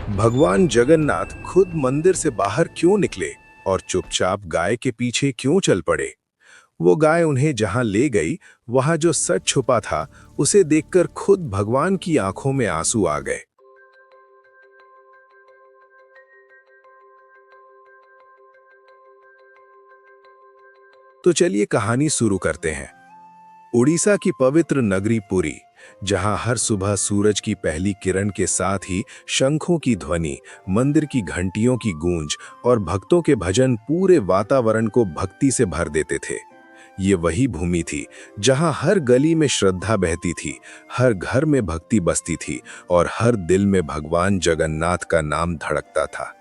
भगवान जगन्नाथ खुद मंदिर से बाहर क्यों निकले और चुपचाप गाय के पीछे क्यों चल पड़े? वो गाय उन्हें जहां ले गई, वहां जो सच छुपा था, उसे देखकर खुद भगवान की आंखों में आंसू आ गए। तो चलिए कहानी शुरू करते हैं। उड़ीसा की पवित्र नगरी पुरी, जहां हर सुबह सूरज की पहली किरण के साथ ही शंखों की ध्वनि, मंदिर की घंटियों की गूंज और भक्तों के भजन पूरे वातावरण को भक्ति से भर देते थे। ये वही भूमि थी जहां हर गली में श्रद्धा बहती थी, हर घर में भक्ति बसती थी और हर दिल में भगवान जगन्नाथ का नाम धड़कता था।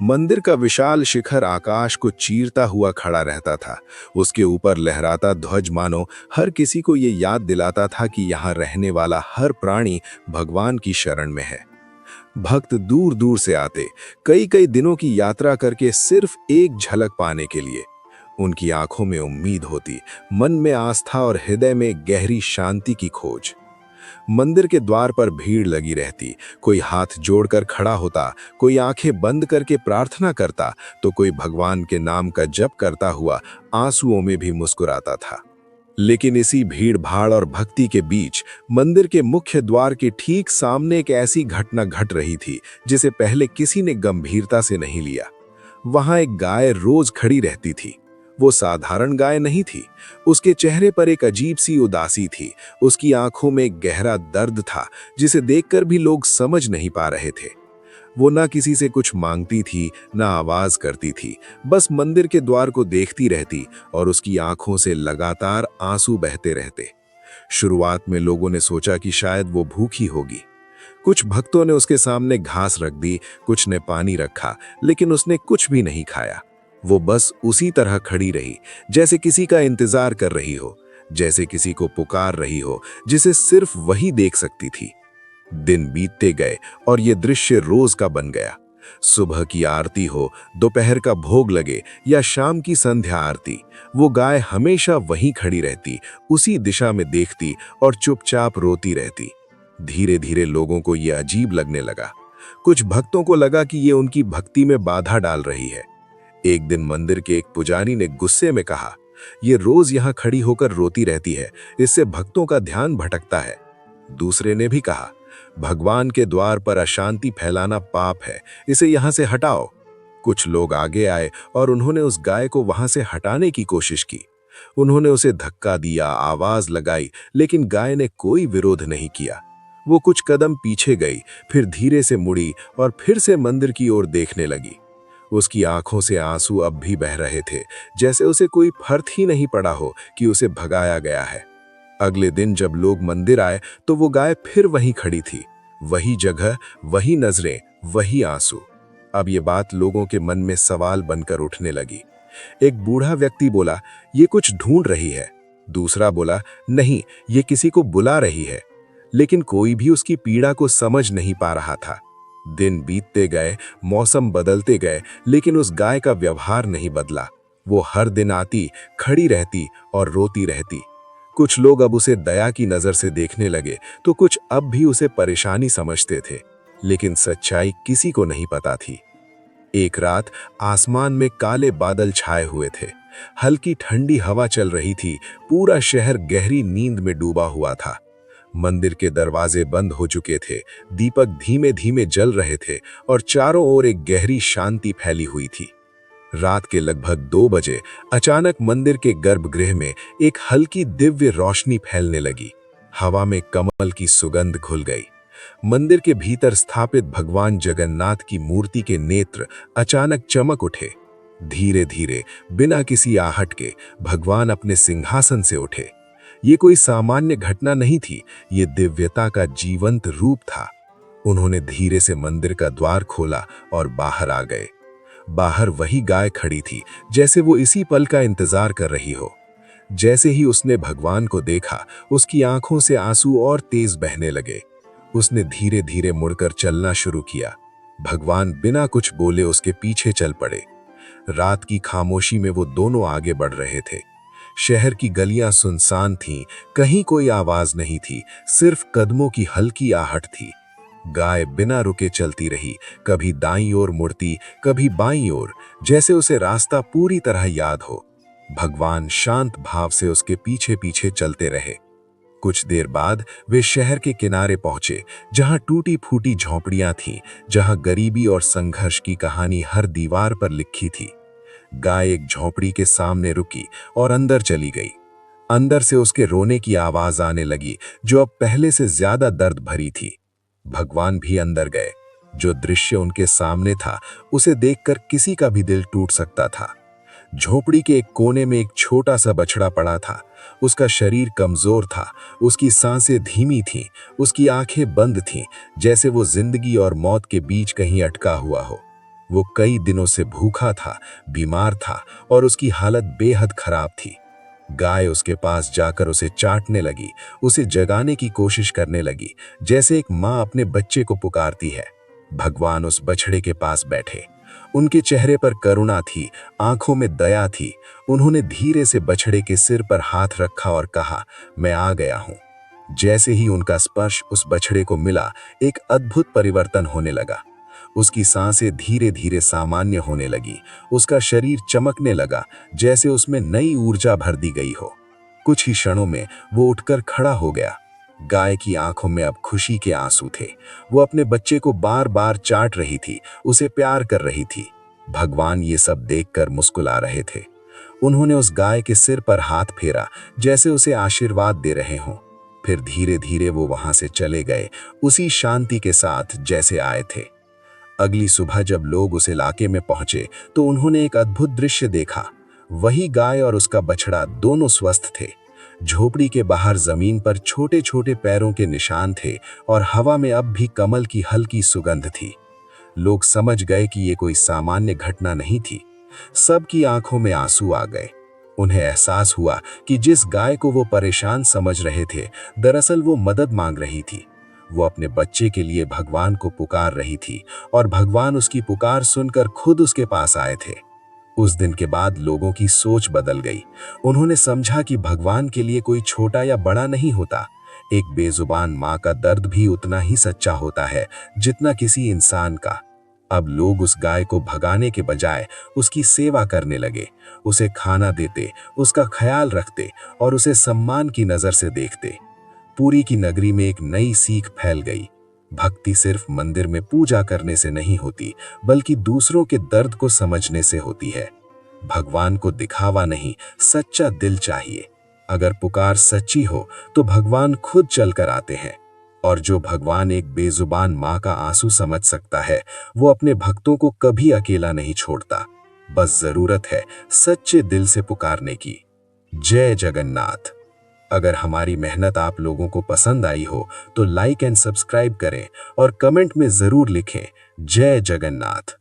मंदिर का विशाल शिखर आकाश को चीरता हुआ खड़ा रहता था। उसके ऊपर लहराता ध्वज मानो हर किसी को ये याद दिलाता था कि यहाँ रहने वाला हर प्राणी भगवान की शरण में है। भक्त दूर दूर से आते, कई कई दिनों की यात्रा करके सिर्फ एक झलक पाने के लिए। उनकी आंखों में उम्मीद होती, मन में आस्था और हृदय में गहरी शांति की खोज। मंदिर के द्वार पर भीड़ लगी रहती, कोई हाथ जोड़कर खड़ा होता, कोई आंखें बंद करके प्रार्थना करता, तो कोई भगवान के नाम का जप करता हुआ आंसुओं में भी मुस्कुराता था। लेकिन इसी भीड़ भाड़ और भक्ति के बीच मंदिर के मुख्य द्वार के ठीक सामने एक ऐसी घटना घट रही थी जिसे पहले किसी ने गंभीरता से नहीं लिया। वहां एक गाय रोज खड़ी रहती थी। वो साधारण गाय नहीं थी। उसके चेहरे पर एक अजीब सी उदासी थी। उसकी आंखों में एक गहरा दर्द था जिसे देखकर भी लोग समझ नहीं पा रहे थे। वो ना किसी से कुछ मांगती थी, ना आवाज करती थी, बस मंदिर के द्वार को देखती रहती और उसकी आंखों से लगातार आंसू बहते रहते। शुरुआत में लोगों ने सोचा कि शायद वो भूखी होगी। कुछ भक्तों ने उसके सामने घास रख दी, कुछ ने पानी रखा, लेकिन उसने कुछ भी नहीं खाया। वो बस उसी तरह खड़ी रही, जैसे किसी का इंतजार कर रही हो, जैसे किसी को पुकार रही हो जिसे सिर्फ वही देख सकती थी। दिन बीतते गए और ये दृश्य रोज का बन गया। सुबह की आरती हो, दोपहर का भोग लगे या शाम की संध्या आरती, वो गाय हमेशा वहीं खड़ी रहती, उसी दिशा में देखती और चुपचाप रोती रहती। धीरे धीरे लोगों को ये अजीब लगने लगा। कुछ भक्तों को लगा कि ये उनकी भक्ति में बाधा डाल रही है। एक दिन मंदिर के एक पुजारी ने गुस्से में कहा, ये रोज यहाँ खड़ी होकर रोती रहती है, इससे भक्तों का ध्यान भटकता है। दूसरे ने भी कहा, भगवान के द्वार पर अशांति फैलाना पाप है, इसे यहाँ से हटाओ। कुछ लोग आगे आए और उन्होंने उस गाय को वहां से हटाने की कोशिश की। उन्होंने उसे धक्का दिया, आवाज लगाई, लेकिन गाय ने कोई विरोध नहीं किया। वो कुछ कदम पीछे गई, फिर धीरे से मुड़ी और फिर से मंदिर की ओर देखने लगी। उसकी आंखों से आंसू अब भी बह रहे थे, जैसे उसे कोई फर्क ही नहीं पड़ा हो कि उसे भगाया गया है। अगले दिन जब लोग मंदिर आए तो वो गाय फिर वहीं खड़ी थी, वही जगह, वही नजरें, वही आंसू। अब ये बात लोगों के मन में सवाल बनकर उठने लगी। एक बूढ़ा व्यक्ति बोला, ये कुछ ढूंढ रही है। दूसरा बोला, नहीं, ये किसी को बुला रही है। लेकिन कोई भी उसकी पीड़ा को समझ नहीं पा रहा था। दिन बीतते गए, मौसम बदलते गए, लेकिन उस गाय का व्यवहार नहीं बदला। वो हर दिन आती, खड़ी रहती और रोती रहती। कुछ लोग अब उसे दया की नजर से देखने लगे, तो कुछ अब भी उसे परेशानी समझते थे, लेकिन सच्चाई किसी को नहीं पता थी। एक रात आसमान में काले बादल छाए हुए थे। हल्की ठंडी हवा चल रही थी। पूरा शहर गहरी नींद में डूबा हुआ था। मंदिर के दरवाजे बंद हो चुके थे, दीपक धीमे धीमे जल रहे थे और चारों ओर एक गहरी शांति फैली हुई थी। रात के लगभग 2 बजे अचानक मंदिर के गर्भगृह में एक हल्की दिव्य रोशनी फैलने लगी। हवा में कमल की सुगंध घुल गई। मंदिर के भीतर स्थापित भगवान जगन्नाथ की मूर्ति के नेत्र अचानक चमक उठे। धीरे धीरे, बिना किसी आहट के, भगवान अपने सिंहासन से उठे। ये कोई सामान्य घटना नहीं थी, ये दिव्यता का जीवंत रूप था। उन्होंने धीरे से मंदिर का द्वार खोला और बाहर आ गए। बाहर वही गाय खड़ी थी, जैसे वो इसी पल का इंतजार कर रही हो। जैसे ही उसने भगवान को देखा, उसकी आंखों से आंसू और तेज बहने लगे। उसने धीरे धीरे मुड़कर चलना शुरू किया। भगवान बिना कुछ बोले उसके पीछे चल पड़े। रात की खामोशी में वो दोनों आगे बढ़ रहे थे। शहर की गलियां सुनसान थीं, कहीं कोई आवाज नहीं थी, सिर्फ कदमों की हल्की आहट थी। गाय बिना रुके चलती रही, कभी दाईं ओर मुड़ती, कभी बाईं ओर, जैसे उसे रास्ता पूरी तरह याद हो। भगवान शांत भाव से उसके पीछे पीछे चलते रहे। कुछ देर बाद वे शहर के किनारे पहुंचे, जहां टूटी फूटी झोंपड़ियां थीं, जहां गरीबी और संघर्ष की कहानी हर दीवार पर लिखी थी। गाय एक झोंपड़ी के सामने रुकी और अंदर चली गई। अंदर से उसके रोने की आवाज आने लगी, जो अब पहले से ज्यादा दर्द भरी थी। भगवान भी अंदर गए। जो दृश्य उनके सामने था, उसे देखकर किसी का भी दिल टूट सकता था। झोपड़ी के एक कोने में एक छोटा सा बछड़ा पड़ा था। उसका शरीर कमजोर था, उसकी सांसें धीमी थीं, उसकी आंखें बंद थीं, जैसे वो जिंदगी और मौत के बीच कहीं अटका हुआ हो। वो कई दिनों से भूखा था, बीमार था और उसकी हालत बेहद खराब थी। गाय उसके पास जाकर उसे चाटने लगी, उसे जगाने की कोशिश करने लगी, जैसे एक माँ अपने बच्चे को पुकारती है। भगवान उस बछड़े के पास बैठे। उनके चेहरे पर करुणा थी, आंखों में दया थी। उन्होंने धीरे से बछड़े के सिर पर हाथ रखा और कहा, मैं आ गया हूं। जैसे ही उनका स्पर्श उस बछड़े को मिला, एक अद्भुत परिवर्तन होने लगा। उसकी सांसें धीरे धीरे सामान्य होने लगी, उसका शरीर चमकने लगा, जैसे उसमें नई ऊर्जा भर दी गई हो। कुछ ही क्षणों में वो उठकर खड़ा हो गया। गाय की आंखों में अब खुशी के आंसू थे। वो अपने बच्चे को बार बार चाट रही थी, उसे प्यार कर रही थी। भगवान ये सब देखकर मुस्कुरा रहे थे। उन्होंने उस गाय के सिर पर हाथ फेरा, जैसे उसे आशीर्वाद दे रहे हों। फिर धीरे धीरे वो वहां से चले गए, उसी शांति के साथ जैसे आए थे। अगली सुबह जब लोग उस इलाके में पहुंचे, तो उन्होंने एक अद्भुत दृश्य देखा। वही गाय और उसका बछड़ा दोनों स्वस्थ थे। झोपड़ी के बाहर जमीन पर छोटे छोटे पैरों के निशान थे और हवा में अब भी कमल की हल्की सुगंध थी। लोग समझ गए कि ये कोई सामान्य घटना नहीं थी। सबकी आंखों में आंसू आ गए। उन्हें एहसास हुआ कि जिस गाय को वो परेशान समझ रहे थे, दरअसल वो मदद मांग रही थी। वो अपने बच्चे के लिए भगवान को पुकार रही थी और भगवान उसकी पुकार सुनकर खुद उसके पास आए थे। उस दिन के बाद लोगों की सोच बदल गई। उन्होंने समझा कि भगवान के लिए कोई छोटा या बड़ा नहीं होता। एक बेजुबान माँ का दर्द भी उतना ही सच्चा होता है जितना किसी इंसान का। अब लोग उस गाय को भगाने के बजाय उसकी सेवा करने लगे, उसे खाना देते, उसका ख्याल रखते और उसे सम्मान की नजर से देखते। पुरी की नगरी में एक नई सीख फैल गई। भक्ति सिर्फ मंदिर में पूजा करने से नहीं होती, बल्कि दूसरों के दर्द को समझने से होती है। भगवान को दिखावा नहीं, सच्चा दिल चाहिए। अगर पुकार सच्ची हो तो भगवान खुद चलकर आते हैं। और जो भगवान एक बेजुबान माँ का आंसू समझ सकता है, वो अपने भक्तों को कभी अकेला नहीं छोड़ता। बस जरूरत है सच्चे दिल से पुकारने की। जय जगन्नाथ। अगर हमारी मेहनत आप लोगों को पसंद आई हो तो लाइक एंड सब्सक्राइब करें और कमेंट में जरूर लिखें, जय जगन्नाथ।